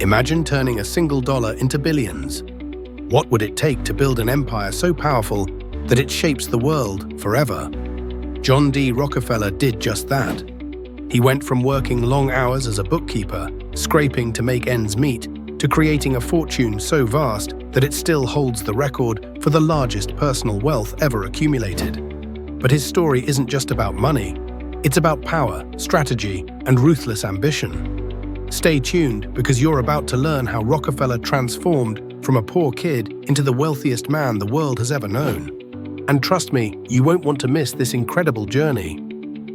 Imagine turning a single dollar into billions. What would it take to build an empire so powerful that it shapes the world forever? John D Rockefeller did just that. He went from working long hours as a bookkeeper, scraping to make ends meet, to creating a fortune so vast that it still holds the record for the largest personal wealth ever accumulated. But his story isn't just about money. It's about power, strategy, and ruthless ambition. Stay tuned, because you're about to learn how Rockefeller transformed from a poor kid into the wealthiest man the world has ever known. And trust me, you won't want to miss this incredible journey.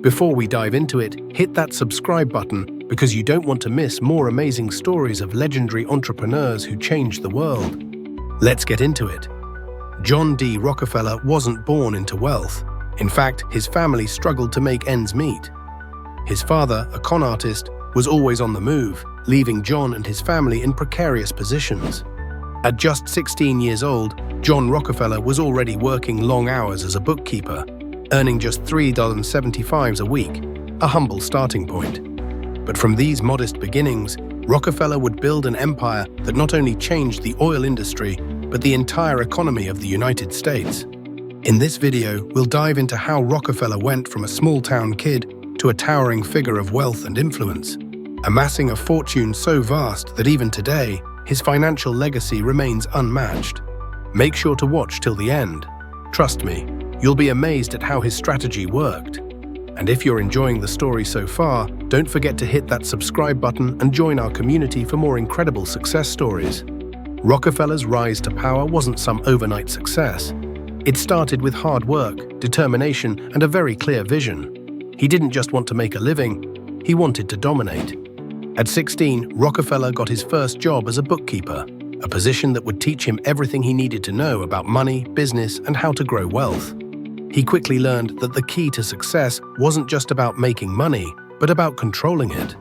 Before we dive into it, hit that subscribe button, because you don't want to miss more amazing stories of legendary entrepreneurs who changed the world. Let's get into it. John D Rockefeller wasn't born into wealth. In fact, his family struggled to make ends meet. His father, a con artist, was always on the move, leaving John and his family in precarious positions. At just 16 years old, John Rockefeller was already working long hours as a bookkeeper, earning just $3.75 a week, a humble starting point. But from these modest beginnings, Rockefeller would build an empire that not only changed the oil industry, but the entire economy of the United States. In this video, we'll dive into how Rockefeller went from a small-town kid to a towering figure of wealth and influence, amassing a fortune so vast that even today, his financial legacy remains unmatched. Make sure to watch till the end. Trust me, you'll be amazed at how his strategy worked. And if you're enjoying the story so far, don't forget to hit that subscribe button and join our community for more incredible success stories. Rockefeller's rise to power wasn't some overnight success. It started with hard work, determination, and a very clear vision. He didn't just want to make a living, he wanted to dominate. At 16, Rockefeller got his first job as a bookkeeper, a position that would teach him everything he needed to know about money, business, and how to grow wealth. He quickly learned that the key to success wasn't just about making money, but about controlling it.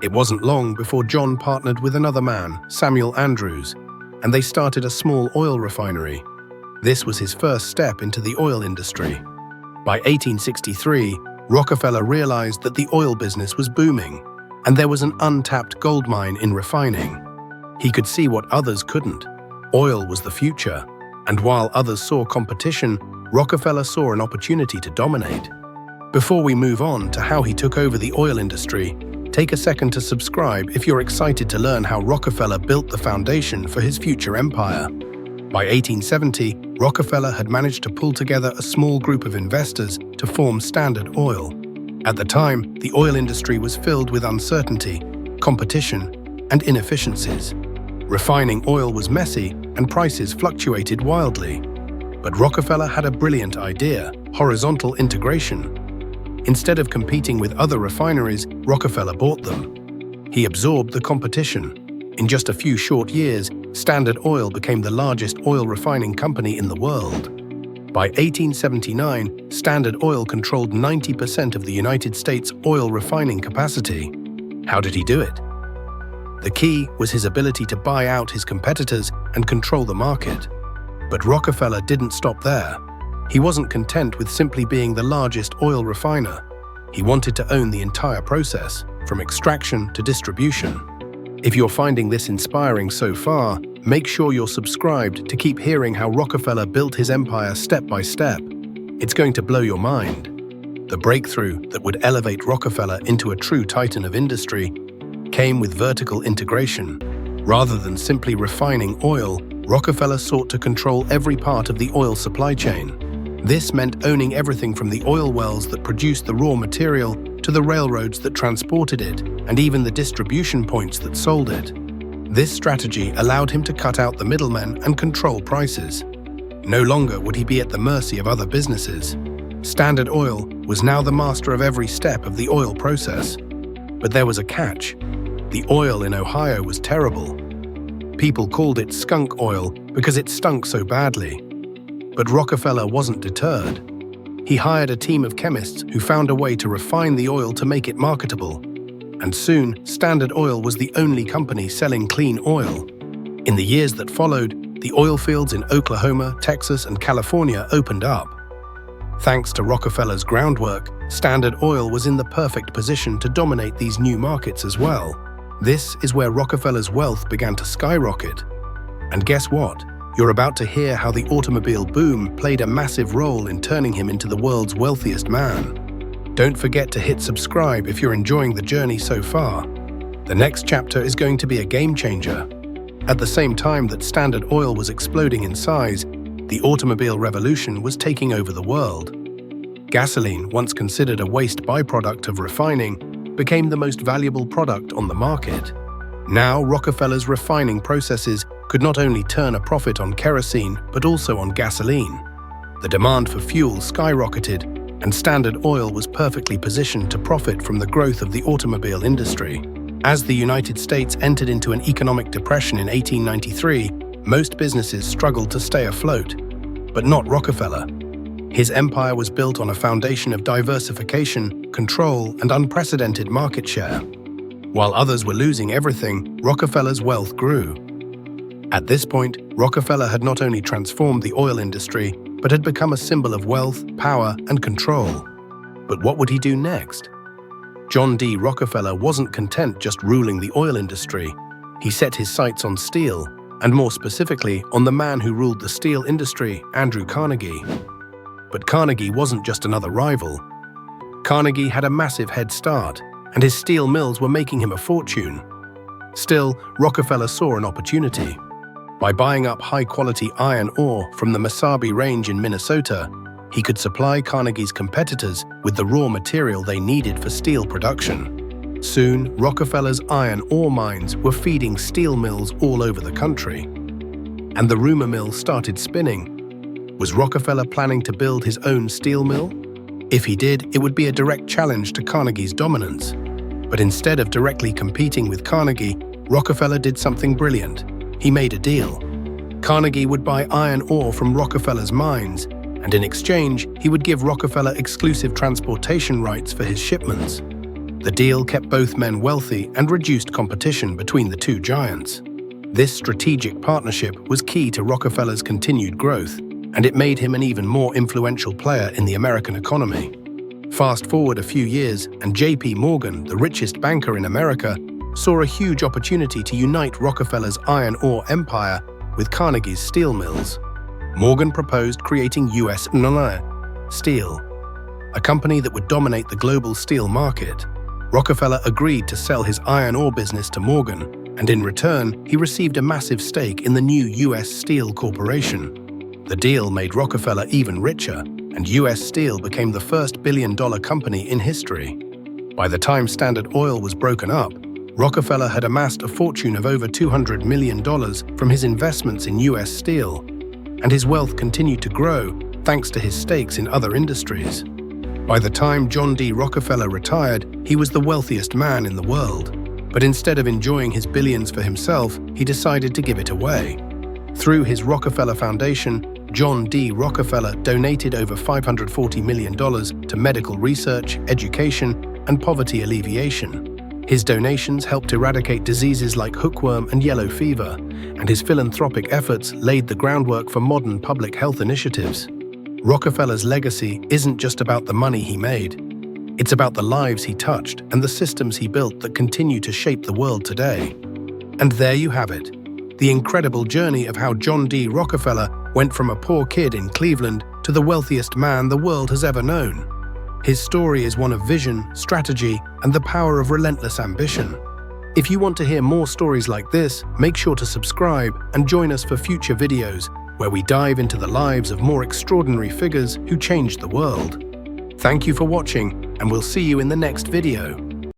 It wasn't long before John partnered with another man, Samuel Andrews, and they started a small oil refinery. This was his first step into the oil industry. By 1863, Rockefeller realized that the oil business was booming, and there was an untapped gold mine in refining. He could see what others couldn't. Oil was the future, and while others saw competition, Rockefeller saw an opportunity to dominate. Before we move on to how he took over the oil industry, take a second to subscribe if you're excited to learn how Rockefeller built the foundation for his future empire. By 1870, Rockefeller had managed to pull together a small group of investors to form Standard Oil. At the time, the oil industry was filled with uncertainty, competition, and inefficiencies. Refining oil was messy, and prices fluctuated wildly. But Rockefeller had a brilliant idea: horizontal integration. Instead of competing with other refineries, Rockefeller bought them. He absorbed the competition. In just a few short years, Standard Oil became the largest oil refining company in the world. By 1879, Standard Oil controlled 90% of the United States oil refining capacity. How did he do it? The key was his ability to buy out his competitors and control the market. But Rockefeller didn't stop there. He wasn't content with simply being the largest oil refiner. He wanted to own the entire process, from extraction to distribution. If you're finding this inspiring so far, make sure you're subscribed to keep hearing how Rockefeller built his empire step by step. It's going to blow your mind. The breakthrough that would elevate Rockefeller into a true titan of industry came with vertical integration. Rather than simply refining oil, Rockefeller sought to control every part of the oil supply chain. This meant owning everything from the oil wells that produced the raw material to the railroads that transported it, and even the distribution points that sold it. This strategy allowed him to cut out the middlemen and control prices. No longer would he be at the mercy of other businesses. Standard Oil was now the master of every step of the oil process. But there was a catch. The oil in Ohio was terrible. People called it skunk oil because it stunk so badly. But Rockefeller wasn't deterred. He hired a team of chemists who found a way to refine the oil to make it marketable. And soon, Standard Oil was the only company selling clean oil. In the years that followed, the oil fields in Oklahoma, Texas, and California opened up. Thanks to Rockefeller's groundwork, Standard Oil was in the perfect position to dominate these new markets as well. This is where Rockefeller's wealth began to skyrocket. And guess what? You're about to hear how the automobile boom played a massive role in turning him into the world's wealthiest man. Don't forget to hit subscribe if you're enjoying the journey so far. The next chapter is going to be a game changer. At the same time that Standard Oil was exploding in size, the automobile revolution was taking over the world. Gasoline, once considered a waste byproduct of refining, became the most valuable product on the market. Now, Rockefeller's refining processes could not only turn a profit on kerosene, but also on gasoline. The demand for fuel skyrocketed, and Standard Oil was perfectly positioned to profit from the growth of the automobile industry. As the United States entered into an economic depression in 1893, most businesses struggled to stay afloat, but not Rockefeller. His empire was built on a foundation of diversification, control, and unprecedented market share. While others were losing everything, Rockefeller's wealth grew. At this point, Rockefeller had not only transformed the oil industry, but had become a symbol of wealth, power, and control. But what would he do next? John D Rockefeller wasn't content just ruling the oil industry. He set his sights on steel, and more specifically, on the man who ruled the steel industry, Andrew Carnegie. But Carnegie wasn't just another rival. Carnegie had a massive head start, and his steel mills were making him a fortune. Still, Rockefeller saw an opportunity. By buying up high-quality iron ore from the Mesabi Range in Minnesota, he could supply Carnegie's competitors with the raw material they needed for steel production. Soon, Rockefeller's iron ore mines were feeding steel mills all over the country. And the rumor mill started spinning. Was Rockefeller planning to build his own steel mill? If he did, it would be a direct challenge to Carnegie's dominance. But instead of directly competing with Carnegie, Rockefeller did something brilliant. He made a deal. Carnegie would buy iron ore from Rockefeller's mines, and in exchange, he would give Rockefeller exclusive transportation rights for his shipments. The deal kept both men wealthy and reduced competition between the two giants. This strategic partnership was key to Rockefeller's continued growth, and it made him an even more influential player in the American economy. Fast forward a few years, and J.P. Morgan, the richest banker in America, saw a huge opportunity to unite Rockefeller's iron ore empire with Carnegie's steel mills. Morgan proposed creating U.S. Steel, a company that would dominate the global steel market. Rockefeller agreed to sell his iron ore business to Morgan, and in return, he received a massive stake in the new U.S. Steel Corporation. The deal made Rockefeller even richer, and U.S. Steel became the first billion-dollar company in history. By the time Standard Oil was broken up, Rockefeller had amassed a fortune of over $200 million from his investments in U.S. Steel, and his wealth continued to grow thanks to his stakes in other industries. By the time John D Rockefeller retired, he was the wealthiest man in the world. But instead of enjoying his billions for himself, he decided to give it away. Through his Rockefeller Foundation, John D Rockefeller donated over $540 million to medical research, education, and poverty alleviation. His donations helped eradicate diseases like hookworm and yellow fever, and his philanthropic efforts laid the groundwork for modern public health initiatives. Rockefeller's legacy isn't just about the money he made. It's about the lives he touched and the systems he built that continue to shape the world today. And there you have it, the incredible journey of how John D Rockefeller went from a poor kid in Cleveland to the wealthiest man the world has ever known. His story is one of vision, strategy, and the power of relentless ambition. If you want to hear more stories like this, make sure to subscribe and join us for future videos where we dive into the lives of more extraordinary figures who changed the world. Thank you for watching, and we'll see you in the next video.